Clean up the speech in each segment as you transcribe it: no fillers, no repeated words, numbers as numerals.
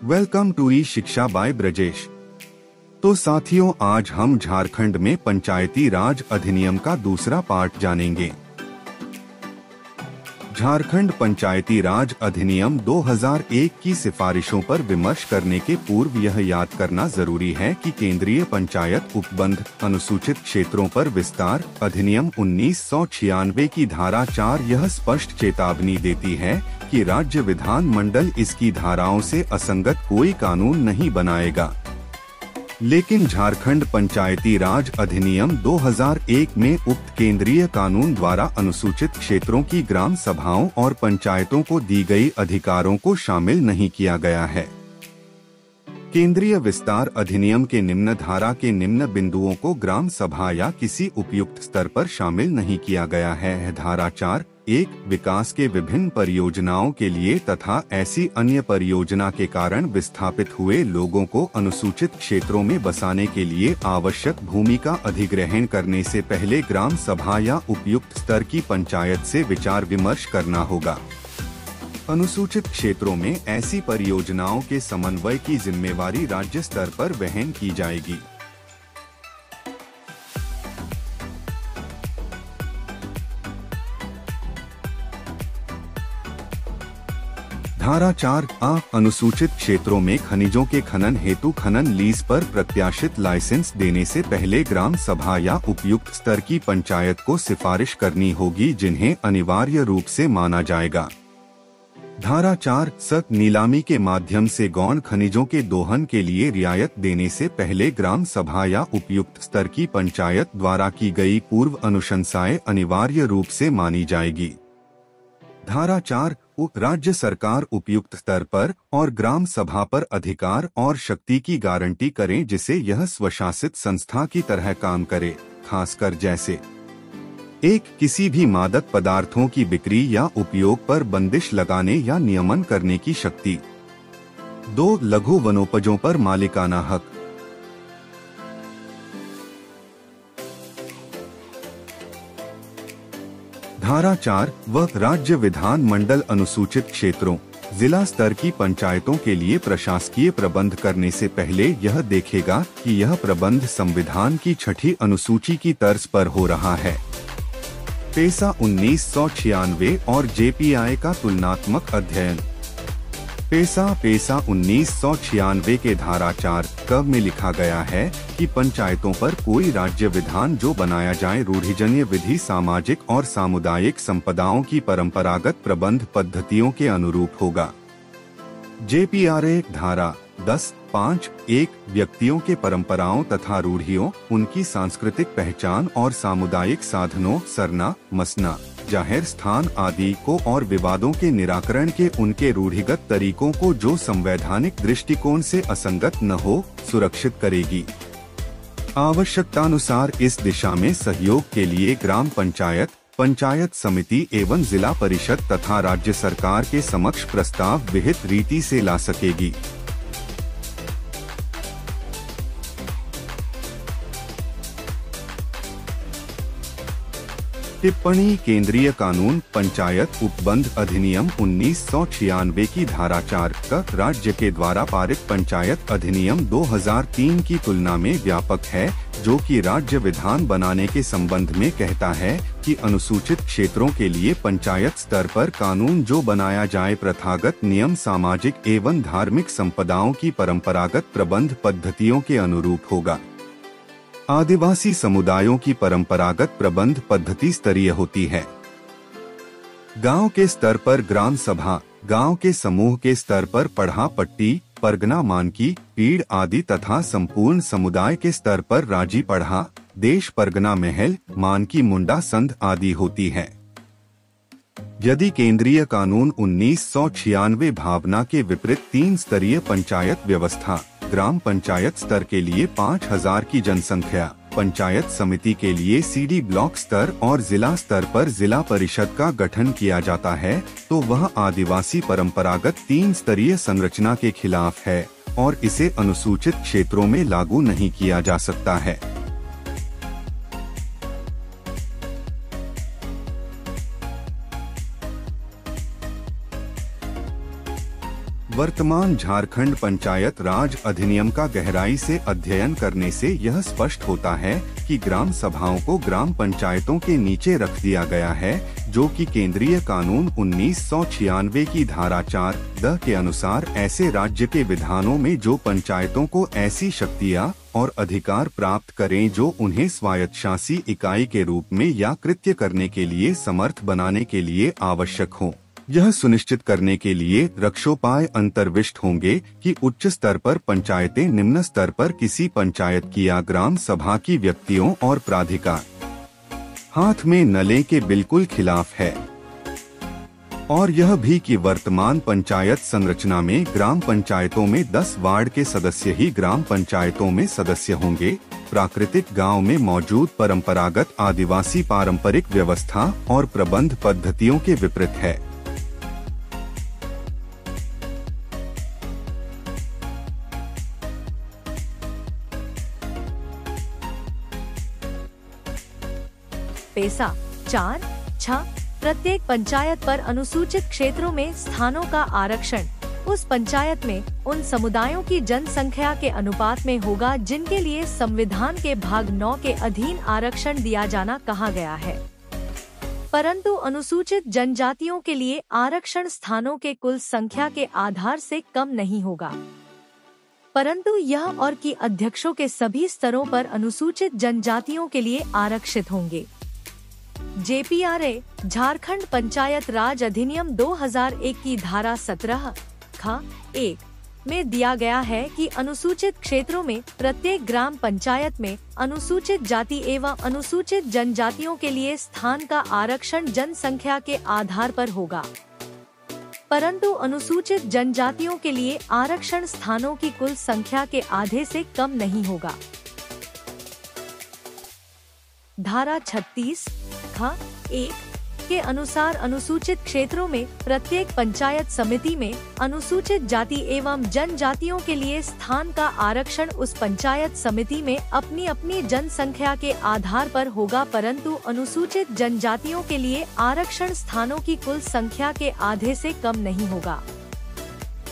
Welcome to ई शिक्षा bye Brajesh. तो साथियों, आज हम झारखंड में पंचायती राज अधिनियम का दूसरा पार्ट जानेंगे। झारखंड पंचायती राज अधिनियम 2001 की सिफारिशों पर विमर्श करने के पूर्व यह याद करना जरूरी है कि केंद्रीय पंचायत उपबंध अनुसूचित क्षेत्रों पर विस्तार अधिनियम 1996 की धारा 4 यह स्पष्ट चेतावनी देती है कि राज्य विधान मंडल इसकी धाराओं से असंगत कोई कानून नहीं बनाएगा। लेकिन झारखंड पंचायती राज अधिनियम 2001 में उक्त केंद्रीय कानून द्वारा अनुसूचित क्षेत्रों की ग्राम सभाओं और पंचायतों को दी गई अधिकारों को शामिल नहीं किया गया है। केंद्रीय विस्तार अधिनियम के निम्न धारा के निम्न बिंदुओं को ग्राम सभा या किसी उपयुक्त स्तर पर शामिल नहीं किया गया है। धारा 4(1) विकास के विभिन्न परियोजनाओं के लिए तथा ऐसी अन्य परियोजना के कारण विस्थापित हुए लोगों को अनुसूचित क्षेत्रों में बसाने के लिए आवश्यक भूमि का अधिग्रहण करने से पहले ग्राम सभा या उपयुक्त स्तर की पंचायत से विचार विमर्श करना होगा। अनुसूचित क्षेत्रों में ऐसी परियोजनाओं के समन्वय की जिम्मेवारी राज्य स्तर पर वहन की जाएगी। धारा 4(a) अनुसूचित क्षेत्रों में खनिजों के खनन हेतु खनन लीज पर प्रत्याशित लाइसेंस देने से पहले ग्राम सभा या उपयुक्त स्तर की पंचायत को सिफारिश करनी होगी, जिन्हें अनिवार्य रूप से माना जाएगा। धारा 4(7) नीलामी के माध्यम से गौण खनिजों के दोहन के लिए रियायत देने से पहले ग्राम सभा या उपयुक्त स्तर की पंचायत द्वारा की गई पूर्व अनुशंसाएं अनिवार्य रूप से मानी जाएगी। धारा 4(2) राज्य सरकार उपयुक्त स्तर पर और ग्राम सभा पर अधिकार और शक्ति की गारंटी करें जिसे यह स्वशासित संस्था की तरह काम करे, खासकर जैसे 1) किसी भी मादक पदार्थों की बिक्री या उपयोग पर बंदिश लगाने या नियमन करने की शक्ति। 2) लघु वनोपजों पर मालिकाना हक। धारा 4 वह राज्य विधान मंडल अनुसूचित क्षेत्रों जिला स्तर की पंचायतों के लिए प्रशासकीय प्रबंध करने से पहले यह देखेगा कि यह प्रबंध संविधान की 6ठी अनुसूची की तर्ज पर हो रहा है। पेसा 1996 और जेपीआई का तुलनात्मक अध्ययन। पेसा 1996 के धारा 4(क) में लिखा गया है कि पंचायतों पर कोई राज्य विधान जो बनाया जाए रूढ़िजन्य विधि सामाजिक और सामुदायिक संपदाओं की परंपरागत प्रबंध पद्धतियों के अनुरूप होगा। जेपीआरए धारा 10(5)(1) व्यक्तियों के परंपराओं तथा रूढ़ियों, उनकी सांस्कृतिक पहचान और सामुदायिक साधनों सरना, मसना, जाहिर स्थान आदि को और विवादों के निराकरण के उनके रूढ़िगत तरीकों को जो संवैधानिक दृष्टिकोण से असंगत न हो, सुरक्षित करेगी। आवश्यकतानुसार इस दिशा में सहयोग के लिए ग्राम पंचायत, पंचायत समिति एवं जिला परिषद तथा राज्य सरकार के समक्ष प्रस्ताव विहित रीति से ला सकेगी। टिप्पणी केंद्रीय कानून पंचायत उपबंध अधिनियम 1996 की धारा 4(क) राज्य के द्वारा पारित पंचायत अधिनियम 2003 की तुलना में व्यापक है, जो कि राज्य विधान बनाने के संबंध में कहता है कि अनुसूचित क्षेत्रों के लिए पंचायत स्तर पर कानून जो बनाया जाए प्रथागत नियम सामाजिक एवं धार्मिक संपदाओं की परंपरागत प्रबंध पद्धतियों के अनुरूप होगा। आदिवासी समुदायों की परंपरागत प्रबंध पद्धति स्तरीय होती है। गांव के स्तर पर ग्राम सभा, गांव के समूह के स्तर पर पढ़ा पट्टी, परगना मानकी, पीड़ आदि तथा संपूर्ण समुदाय के स्तर पर राजी पढ़ा, देश परगना महल, मानकी मुंडा संध आदि होती है। यदि केंद्रीय कानून 1996 भावना के विपरीत 3 स्तरीय पंचायत व्यवस्था, ग्राम पंचायत स्तर के लिए 5000 की जनसंख्या, पंचायत समिति के लिए सीडी ब्लॉक स्तर और जिला स्तर पर जिला परिषद का गठन किया जाता है, तो वह आदिवासी परंपरागत 3 स्तरीय संरचना के खिलाफ है और इसे अनुसूचित क्षेत्रों में लागू नहीं किया जा सकता है। वर्तमान झारखंड पंचायत राज अधिनियम का गहराई से अध्ययन करने से यह स्पष्ट होता है कि ग्राम सभाओं को ग्राम पंचायतों के नीचे रख दिया गया है, जो कि केंद्रीय कानून 1996 की धारा 4(द) के अनुसार ऐसे राज्य के विधानों में जो पंचायतों को ऐसी शक्तियां और अधिकार प्राप्त करें जो उन्हें स्वायत्तशासी इकाई के रूप में या कृत्य करने के लिए समर्थ बनाने के लिए आवश्यक हो। यह सुनिश्चित करने के लिए रक्षोपाय अंतर्विष्ट होंगे कि उच्च स्तर पर पंचायतें निम्न स्तर पर किसी पंचायत की या ग्राम सभा की व्यक्तियों और प्राधिकार हाथ में न लें के बिल्कुल खिलाफ है। और यह भी कि वर्तमान पंचायत संरचना में ग्राम पंचायतों में 10 वार्ड के सदस्य ही ग्राम पंचायतों में सदस्य होंगे। प्राकृतिक गांव में मौजूद परंपरागत आदिवासी पारंपरिक व्यवस्था और प्रबंध पद्धतियों के विपरीत है। पैसा 4(6) प्रत्येक पंचायत पर अनुसूचित क्षेत्रों में स्थानों का आरक्षण उस पंचायत में उन समुदायों की जनसंख्या के अनुपात में होगा जिनके लिए संविधान के भाग 9 के अधीन आरक्षण दिया जाना कहा गया है। परंतु अनुसूचित जनजातियों के लिए आरक्षण स्थानों के कुल संख्या के आधार से कम नहीं होगा, परंतु यह और कि अध्यक्षों के सभी स्तरों पर अनुसूचित जनजातियों के लिए आरक्षित होंगे। JPRA झारखंड पंचायत राज अधिनियम 2001 की धारा 17(ख)(1) में दिया गया है कि अनुसूचित क्षेत्रों में प्रत्येक ग्राम पंचायत में अनुसूचित जाति एवं अनुसूचित जनजातियों के लिए स्थान का आरक्षण जनसंख्या के आधार पर होगा, परंतु अनुसूचित जनजातियों के लिए आरक्षण स्थानों की कुल संख्या के आधे से कम नहीं होगा। धारा 36(ख)(1) के अनुसार अनुसूचित क्षेत्रों में प्रत्येक पंचायत समिति में अनुसूचित जाति एवं जनजातियों के लिए स्थान का आरक्षण उस पंचायत समिति में अपनी अपनी जनसंख्या के आधार पर होगा, परंतु अनुसूचित जनजातियों के लिए आरक्षण स्थानों की कुल संख्या के आधे से कम नहीं होगा।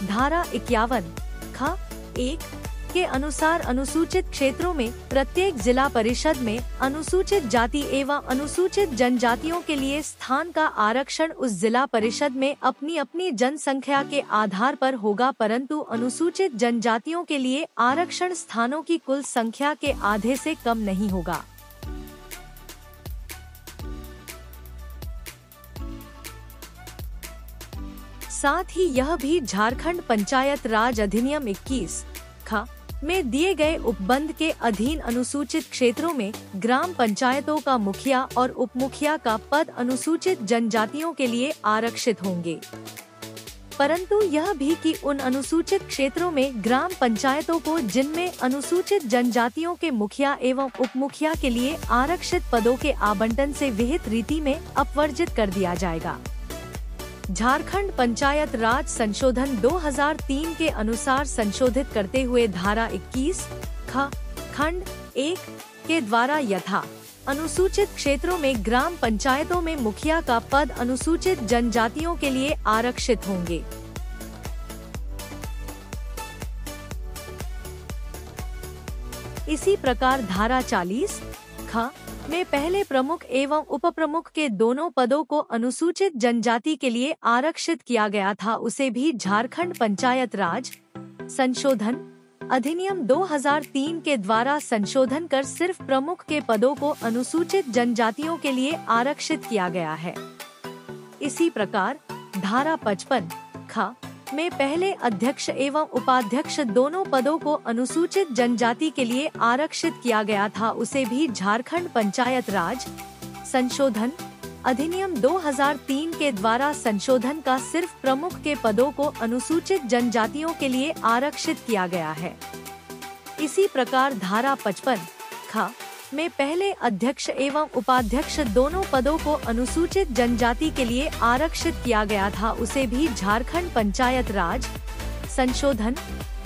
धारा 51(ख)(1) के अनुसार अनुसूचित क्षेत्रों में प्रत्येक जिला परिषद में अनुसूचित जाति एवं अनुसूचित जनजातियों के लिए स्थान का आरक्षण उस जिला परिषद में अपनी अपनी जनसंख्या के आधार पर होगा, परंतु अनुसूचित जनजातियों के लिए आरक्षण स्थानों की कुल संख्या के आधे से कम नहीं होगा। साथ ही यह भी झारखंड पंचायत राज अधिनियम 21(ख) में दिए गए उपबंध के अधीन अनुसूचित क्षेत्रों में ग्राम पंचायतों का मुखिया और उपमुखिया का पद अनुसूचित जनजातियों के लिए आरक्षित होंगे, परंतु यह भी कि उन अनुसूचित क्षेत्रों में ग्राम पंचायतों को जिनमें अनुसूचित जनजातियों के मुखिया एवं उपमुखिया के लिए आरक्षित पदों के आवंटन से विहित रीति में अपवर्जित कर दिया जाएगा। झारखंड पंचायत राज संशोधन 2003 के अनुसार संशोधित करते हुए धारा 21(ख) खंड 1 के द्वारा यथा अनुसूचित क्षेत्रों में ग्राम पंचायतों में मुखिया का पद अनुसूचित जनजातियों के लिए आरक्षित होंगे। इसी प्रकार धारा 40(ख) में पहले प्रमुख एवं उपप्रमुख के दोनों पदों को अनुसूचित जनजाति के लिए आरक्षित किया गया था, उसे भी झारखंड पंचायत राज संशोधन अधिनियम 2003 के द्वारा संशोधन कर सिर्फ प्रमुख के पदों को अनुसूचित जनजातियों के लिए आरक्षित किया गया है। इसी प्रकार धारा 55(ख) में पहले अध्यक्ष एवं उपाध्यक्ष दोनों पदों को अनुसूचित जनजाति के लिए आरक्षित किया गया था, उसे भी झारखंड पंचायत राज संशोधन अधिनियम 2003 के द्वारा संशोधन का सिर्फ प्रमुख के पदों को अनुसूचित जनजातियों के लिए आरक्षित किया गया है। इसी प्रकार धारा 55(ख) में पहले अध्यक्ष एवं उपाध्यक्ष दोनों पदों को अनुसूचित जनजाति के लिए आरक्षित किया गया था, उसे भी झारखंड पंचायत राज संशोधन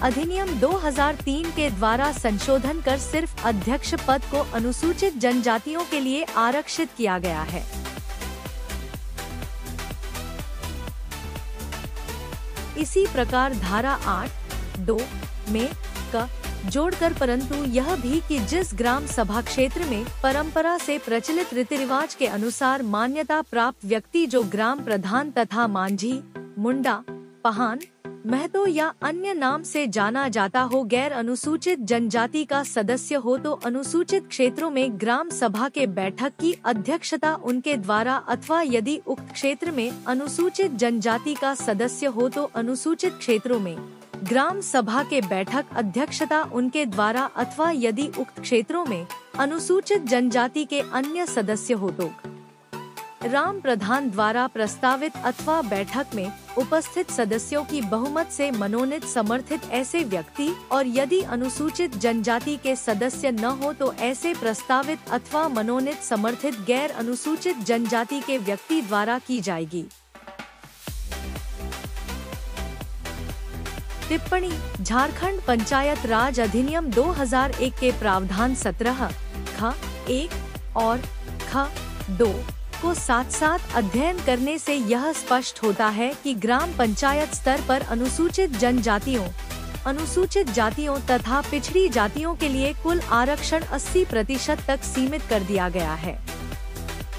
अधिनियम 2003 के द्वारा संशोधन कर सिर्फ अध्यक्ष पद को अनुसूचित जनजातियों के लिए आरक्षित किया गया है। इसी प्रकार धारा 8(2) में क जोड़कर, परंतु यह भी कि जिस ग्राम सभा क्षेत्र में परंपरा से प्रचलित रीति रिवाज के अनुसार मान्यता प्राप्त व्यक्ति जो ग्राम प्रधान तथा मांझी, मुंडा, पहान, महतो या अन्य नाम से जाना जाता हो, गैर अनुसूचित जनजाति का सदस्य हो तो अनुसूचित क्षेत्रों में ग्राम सभा के बैठक की अध्यक्षता उनके द्वारा, अथवा यदि उक्त क्षेत्र में अनुसूचित जनजाति का सदस्य हो तो अनुसूचित क्षेत्रों में ग्राम सभा के बैठक अध्यक्षता उनके द्वारा, अथवा यदि उक्त क्षेत्रों में अनुसूचित जनजाति के अन्य सदस्य हो तो ग्राम प्रधान द्वारा प्रस्तावित अथवा बैठक में उपस्थित सदस्यों की बहुमत से मनोनीत समर्थित ऐसे व्यक्ति, और यदि अनुसूचित जनजाति के सदस्य न हो तो ऐसे प्रस्तावित अथवा मनोनीत समर्थित गैर अनुसूचित जनजाति के व्यक्ति द्वारा की जाएगी। टिप्पणी: झारखंड पंचायत राज अधिनियम 2001 के प्रावधान 17 ख 1 और ख 2 को साथ साथ अध्ययन करने से यह स्पष्ट होता है कि ग्राम पंचायत स्तर पर अनुसूचित जनजातियों, अनुसूचित जातियों तथा पिछड़ी जातियों के लिए कुल आरक्षण 80% तक सीमित कर दिया गया है।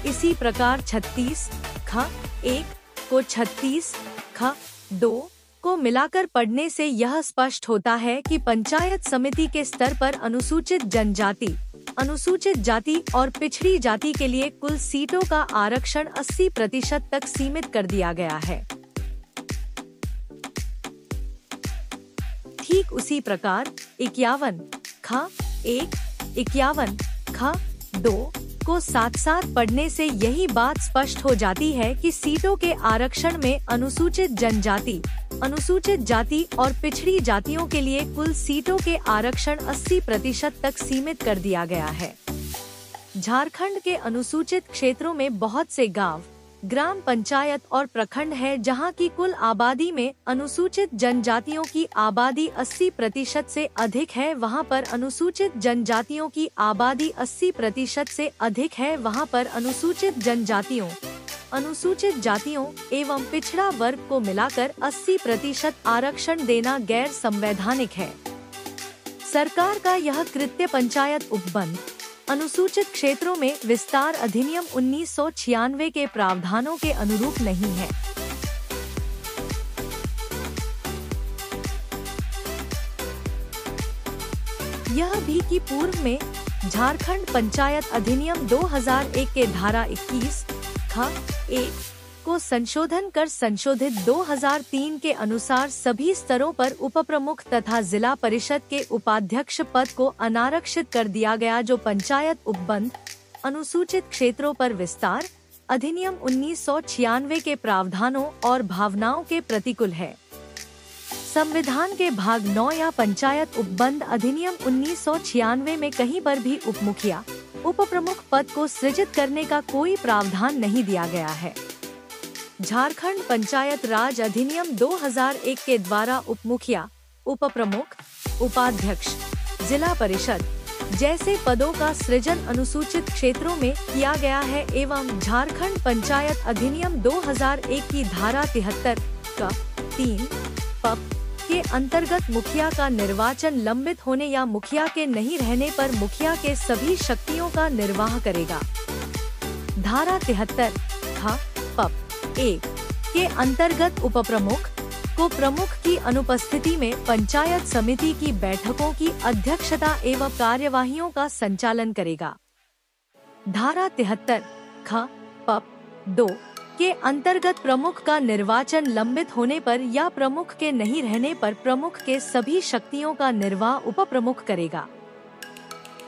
इसी प्रकार 36 ख 1 को 36 ख 2 को मिलाकर पढ़ने से यह स्पष्ट होता है कि पंचायत समिति के स्तर पर अनुसूचित जनजाति, अनुसूचित जाति और पिछड़ी जाति के लिए कुल सीटों का आरक्षण 80% तक सीमित कर दिया गया है। ठीक उसी प्रकार 51 ख 1, 51 ख 2 को साथ साथ पढ़ने से यही बात स्पष्ट हो जाती है कि सीटों के आरक्षण में अनुसूचित जनजाति, अनुसूचित जाति और पिछड़ी जातियों के लिए कुल सीटों के आरक्षण 80% तक सीमित कर दिया गया है। झारखंड के अनुसूचित क्षेत्रों में बहुत से गांव, ग्राम पंचायत और प्रखंड है जहां की कुल आबादी में अनुसूचित जनजातियों की आबादी 80% से अधिक है। वहां पर अनुसूचित जनजातियों की आबादी 80% से अधिक है। वहां पर अनुसूचित जनजातियों, अनुसूचित जातियों एवं पिछड़ा वर्ग को मिलाकर 80% आरक्षण देना गैर संवैधानिक है। सरकार का यह कृत्य पंचायत उपबंध अनुसूचित क्षेत्रों में विस्तार अधिनियम 1996 के प्रावधानों के अनुरूप नहीं है। यह भी कि पूर्व में झारखंड पंचायत अधिनियम 2001 के धारा 21 ख 1 को संशोधन कर संशोधित 2003 के अनुसार सभी स्तरों पर उपप्रमुख तथा जिला परिषद के उपाध्यक्ष पद को अनारक्षित कर दिया गया, जो पंचायत उपबंध अनुसूचित क्षेत्रों पर विस्तार अधिनियम 1996 के प्रावधानों और भावनाओं के प्रतिकूल है। संविधान के भाग 9 या पंचायत उपबंध अधिनियम 1996 में कहीं पर भी उपमुखिया, उपप्रमुख पद को सृजित करने का कोई प्रावधान नहीं दिया गया है। झारखंड पंचायत राज अधिनियम 2001 के द्वारा उपमुखिया, उपप्रमुख, उपाध्यक्ष, जिला परिषद जैसे पदों का सृजन अनुसूचित क्षेत्रों में किया गया है एवं झारखंड पंचायत अधिनियम 2001 की धारा 73 का 3 पप के अंतर्गत मुखिया का निर्वाचन लंबित होने या मुखिया के नहीं रहने पर मुखिया के सभी शक्तियों का निर्वाह करेगा। धारा 73 ख पप 1 के अंतर्गत उपप्रमुख को प्रमुख की अनुपस्थिति में पंचायत समिति की बैठकों की अध्यक्षता एवं कार्यवाहियों का संचालन करेगा। धारा 73 ख पप 2 के अंतर्गत प्रमुख का निर्वाचन लंबित होने पर या प्रमुख के नहीं रहने पर प्रमुख के सभी शक्तियों का निर्वाह उपप्रमुख करेगा।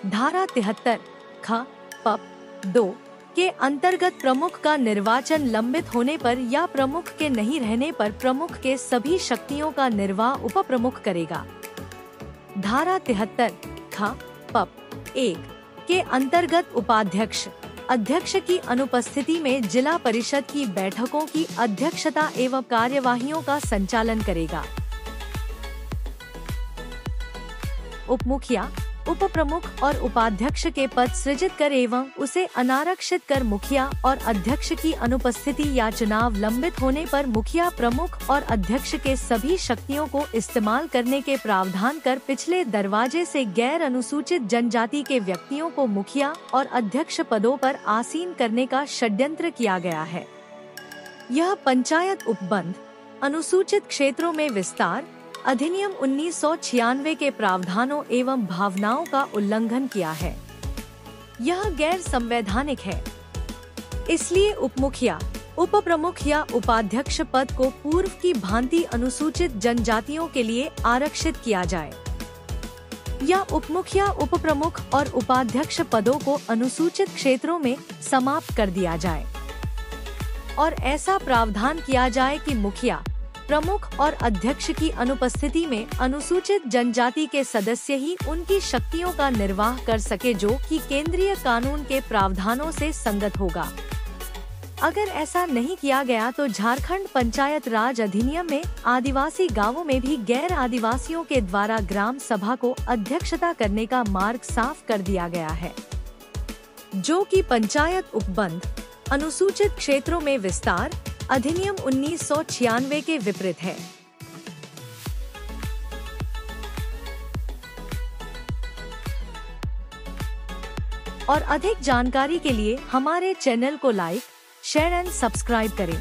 धारा 73 ख पप 2 के अंतर्गत प्रमुख का निर्वाचन लंबित होने पर या प्रमुख के नहीं रहने पर प्रमुख के सभी शक्तियों का निर्वाह उपप्रमुख करेगा। धारा 73 ख पप 1 के अंतर्गत उपाध्यक्ष, अध्यक्ष की अनुपस्थिति में जिला परिषद की बैठकों की अध्यक्षता एवं कार्यवाहियों का संचालन करेगा। उपमुखिया, उप प्रमुख और उपाध्यक्ष के पद सृजित कर एवं उसे अनारक्षित कर मुखिया और अध्यक्ष की अनुपस्थिति या चुनाव लंबित होने पर मुखिया, प्रमुख और अध्यक्ष के सभी शक्तियों को इस्तेमाल करने के प्रावधान कर पिछले दरवाजे से गैर अनुसूचित जनजाति के व्यक्तियों को मुखिया और अध्यक्ष पदों पर आसीन करने का षड्यंत्र किया गया है। यह पंचायत उपबंध अनुसूचित क्षेत्रों में विस्तार अधिनियम 1996 के प्रावधानों एवं भावनाओं का उल्लंघन किया है। यह गैर संवैधानिक है। इसलिए उपमुखिया, उप प्रमुख या उपाध्यक्ष पद को पूर्व की भांति अनुसूचित जनजातियों के लिए आरक्षित किया जाए या उपमुखिया, उप प्रमुख और उपाध्यक्ष पदों को अनुसूचित क्षेत्रों में समाप्त कर दिया जाए और ऐसा प्रावधान किया जाए कि मुखिया, प्रमुख और अध्यक्ष की अनुपस्थिति में अनुसूचित जनजाति के सदस्य ही उनकी शक्तियों का निर्वाह कर सके, जो कि केंद्रीय कानून के प्रावधानों से संगत होगा। अगर ऐसा नहीं किया गया तो झारखंड पंचायत राज अधिनियम में आदिवासी गांवों में भी गैर आदिवासियों के द्वारा ग्राम सभा को अध्यक्षता करने का मार्ग साफ कर दिया गया है, जो कि पंचायत उपबंध अनुसूचित क्षेत्रों में विस्तार अधिनियम 1996 के विपरीत है। और अधिक जानकारी के लिए हमारे चैनल को लाइक, शेयर एंड सब्सक्राइब करें।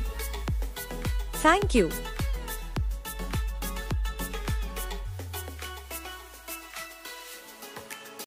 Thank you.